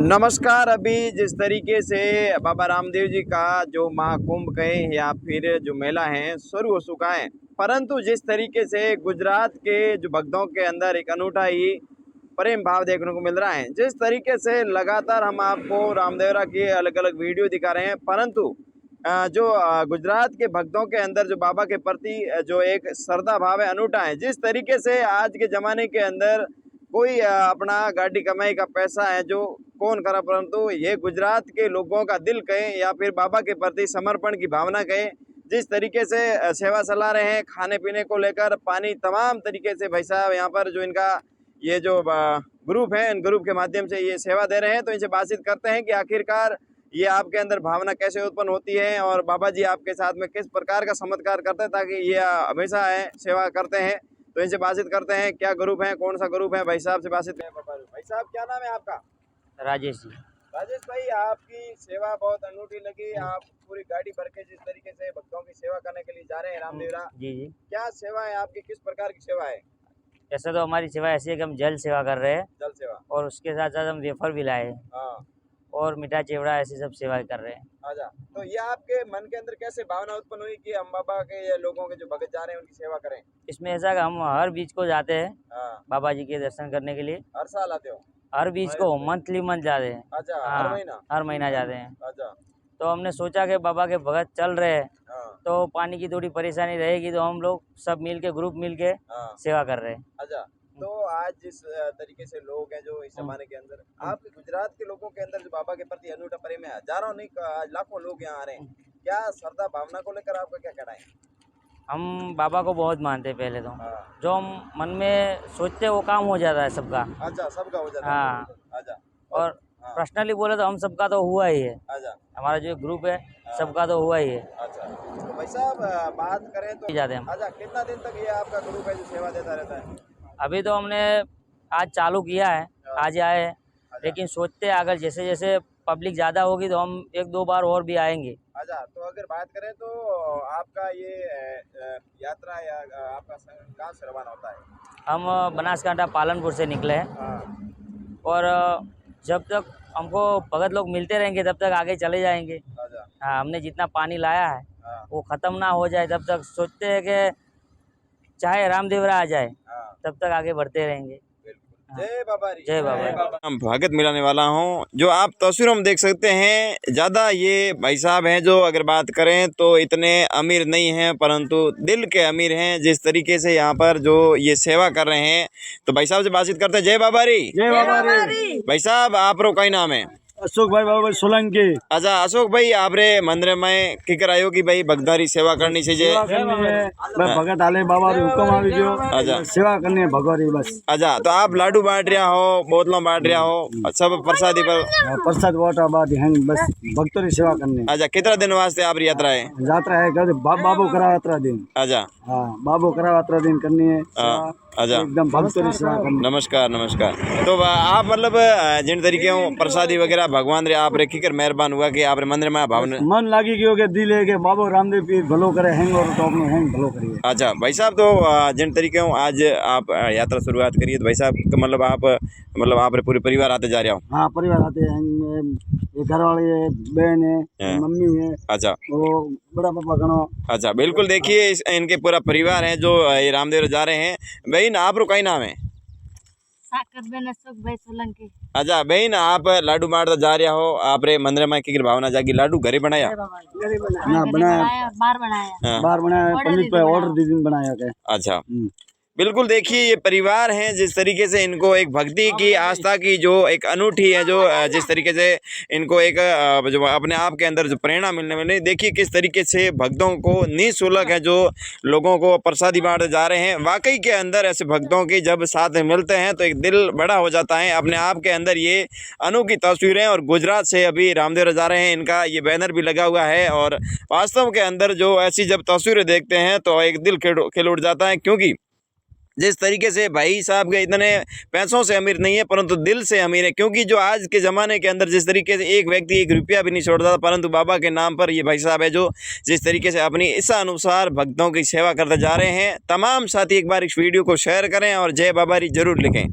नमस्कार। अभी जिस तरीके से बाबा रामदेव जी का जो महाकुंभ कहें या फिर जो मेला है शुरू हो चुका है, परंतु जिस तरीके से गुजरात के जो भक्तों के अंदर एक अनूठा ही प्रेम भाव देखने को मिल रहा है। जिस तरीके से लगातार हम आपको रामदेवरा की अलग अलग वीडियो दिखा रहे हैं, परंतु जो गुजरात के भक्तों के अंदर जो बाबा के प्रति जो एक श्रद्धा भाव है अनूठा है। जिस तरीके से आज के ज़माने के अंदर कोई अपना गाड़ी कमाई का पैसा है जो कौन करा, परंतु ये गुजरात के लोगों का दिल कहें या फिर बाबा के प्रति समर्पण की भावना कहें, जिस तरीके से सेवा चला रहे हैं, खाने पीने को लेकर पानी तमाम तरीके से भाई साहब यहाँ पर जो इनका ये जो ग्रुप है, इन ग्रुप के माध्यम से ये सेवा दे रहे हैं। तो इनसे बातचीत करते हैं कि आखिरकार ये आपके अंदर भावना कैसे उत्पन्न होती है और बाबा जी आपके साथ में किस प्रकार का चमत्कार करते हैं ताकि ये हमेशा है सेवा करते हैं। तो इनसे बातचीत करते हैं, क्या ग्रुप है, कौन सा ग्रुप है, भाई साहब से बातचीत करें। भाई साहब क्या नाम है आपका? राजेश जी। राजेश भाई, आपकी सेवा बहुत अनूठी लगी। आप पूरी गाड़ी भर के जिस तरीके से भक्तों की सेवा करने के लिए जा रहे हैं रामदेवरा, जी जी। क्या सेवा है आपकी, किस प्रकार की सेवा है? ऐसा तो हमारी सेवा ऐसी है कि हम जल सेवा कर रहे हैं, जल सेवा, और उसके साथ साथ हम वेफर भी लाए हैं हाँ, और मीठा चिवड़ा ऐसी सब सेवा कर रहे हैं। अच्छा। तो ये आपके मन के अंदर कैसे भावना उत्पन्न हुई कि हम बाबा के ये लोगों के जो भगत जा रहे हैं उनकी सेवा करें? इसमें ऐसा कि हम हर बीच को जाते हैं हाँ, बाबा जी के दर्शन करने के लिए। हर साल आते हो? हर बीच को मंथली मंथ जाते हैं। अच्छा, हाँ, हर महीना? हर महीना जाते हैं। अच्छा, तो हमने सोचा कि बाबा के भगत चल रहे हैं हाँ, तो पानी की थोड़ी परेशानी रहेगी, तो हम लोग सब मिल के ग्रुप मिल के हाँ, सेवा कर रहे हैं। अच्छा। तो आज जिस तरीके से लोग हैं जो इस जमाने के अंदर, आपके गुजरात के लोगों के अंदर जो बाबा के प्रति अनूठा प्रेम है, हजारों नहीं आज लाखों लोग यहाँ आ रहे हैं, क्या श्रद्धा भावना को लेकर आपका क्या कहना है? हम बाबा को बहुत मानते हैं पहले तो। हाँ, जो हम मन में सोचते हैं वो काम हो जाता है सबका। अच्छा, सबका हो जाता है? हाँ। अच्छा, और हाँ, पर्सनली बोले तो हम सबका तो हुआ ही है। अच्छा, हमारा जो ग्रुप है सबका तो हुआ ही है। अच्छा। तो भाई साहब बात करें तो जाते हैं हम। अच्छा, कितना दिन तक ये आपका ग्रुप है जो सेवा देता रहता है? अभी तो हमने आज चालू किया है, आज आए हैं, लेकिन सोचते हैं अगर जैसे जैसे पब्लिक ज़्यादा होगी तो हम एक दो बार और भी आएंगे। अच्छा, तो अगर बात करें तो आपका ये यात्रा या आपका संग कहाँ से रवाना होता है? हम बनासकांठा पालनपुर से निकले हैं, हाँ, और जब तक हमको भगत लोग मिलते रहेंगे तब तक आगे चले जाएंगे। अच्छा, हाँ, हमने जितना पानी लाया है हाँ, वो ख़त्म ना हो जाए तब तक सोचते हैं कि चाहे रामदेवरा आ जाए हाँ, तब तक आगे बढ़ते रहेंगे। बिल्कुल। जय बाबा री। जय बाबा। हम भगत मिलाने वाला हूँ, जो आप तस्वीरों में देख सकते हैं। ज़्यादा ये भाई साहब हैं जो अगर बात करें तो इतने अमीर नहीं हैं, परंतु दिल के अमीर हैं। जिस तरीके से यहाँ पर जो ये सेवा कर रहे हैं, तो भाई साहब से बातचीत करते हैं। जय बाबा री। जय बाबा रे। भाई साहब आपरो कई नाम है? अशोक भाई बाबा सोलंकी। अच्छा अशोक भाई, आपरे मंदिर में की करायो कि भाई भगदारी सेवा करनी चाहिए? सेवा करनी है, बस भगत आले बाबा रे हुक्म आवी गयो। अच्छा, सेवा करनी है भगवारी बस। अच्छा। तो आप लाडू बांट रहा हो, बोतलों बांट रहा हो, सब प्रसादी पर? प्रसाद वाटा बाद हैं, बस भक्तों की सेवा करनी है। अच्छा, कितना दिन वास्ते आप यात्रा है? यात्रा है कर बाबू करा यात्रा दिन। अच्छा, हाँ, बाबू करा यात्रा दिन करनी है सेवा, अच्छा। एकदम भक्तों की सेवा करनी है। नमस्कार नमस्कार। तो आप मतलब जिन तरीके हो प्रसादी वगैरह भगवान रे आप रे की कर मेहरबान हुआ कि आप रे मंदिर में भावना मन लागी गयो के दिल है के बाबू रामदेव पीर भलो करे हैं और तो अपने हैं भलो करिए। अच्छा भाई साहब, तो जिन तरीके हो आज आप यात्रा शुरुआत करिए, तो भाई साहब तो मतलब आप रे पूरे परिवार आते जा रहे हो? हाँ, परिवार आते हैं, ये घर वाले है, बहन है, हाँ। मम्मी है, अच्छा, वो बड़ा पापा गणो। अच्छा, बिल्कुल। देखिए इनके पूरा परिवार है जो ये रामदेव जा रहे हैं। बहन आप रो कई नाम है? साकर बेन अशोक भाई सोलंकी। अच्छा बहन, आप लाडू बांटता जा रहा हो, आप रे मंदिर में की भावना जागी, लाडू घरे बनाया? ना बनाया, बार बनाया। हाँ। बार बनाया, पंडित पे ऑर्डर दे दिन बनाया के। अच्छा, बिल्कुल। देखिए ये परिवार हैं, जिस तरीके से इनको एक भक्ति की आस्था की जो एक अनूठी है, जो जिस तरीके से इनको एक जो अपने आप के अंदर जो प्रेरणा मिलने वाली। देखिए किस तरीके से भक्तों को निःशुल्क है जो लोगों को प्रसादी बांटे जा रहे हैं। वाकई के अंदर ऐसे भक्तों की जब साथ मिलते हैं तो एक दिल बड़ा हो जाता है। अपने आप के अंदर ये अनोखी तस्वीरें, और गुजरात से अभी रामदेव जा रहे हैं, इनका ये बैनर भी लगा हुआ है। और वास्तव के अंदर जो ऐसी जब तस्वीरें देखते हैं तो एक दिल खिल उठ जाता है, क्योंकि जिस तरीके से भाई साहब के इतने पैसों से अमीर नहीं है परंतु दिल से अमीर है। क्योंकि जो आज के ज़माने के अंदर जिस तरीके से एक व्यक्ति एक रुपया भी नहीं छोड़ता था, परंतु बाबा के नाम पर ये भाई साहब है जो जिस तरीके से अपनी इच्छा अनुसार भक्तों की सेवा करते जा रहे हैं। तमाम साथी एक बार इस वीडियो को शेयर करें और जय बाबा री जरूर लिखें।